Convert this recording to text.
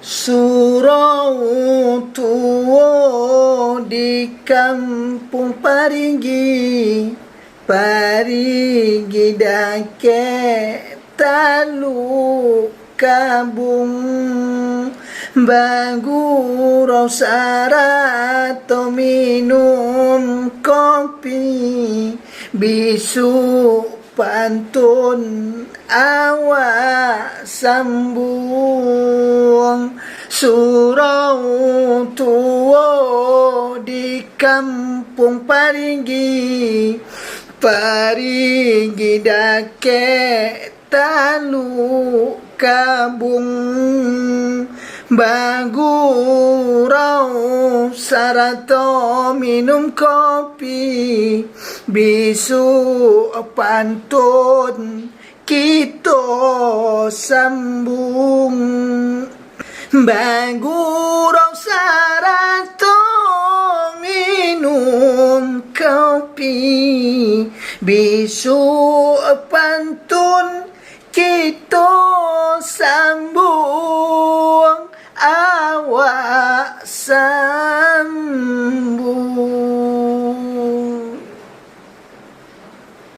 Surau tua di kampung Parigi, Parigi dake talu kabung, bagurau sarato minum kopi, bisu pantun awak sambung. Surau tua di kampung Parigi, Parigi dake talu kabung, bagurau sarato minum kopi, bisu pantun kita sambung. Bagurau sarato minum kopi, bisu pantun kita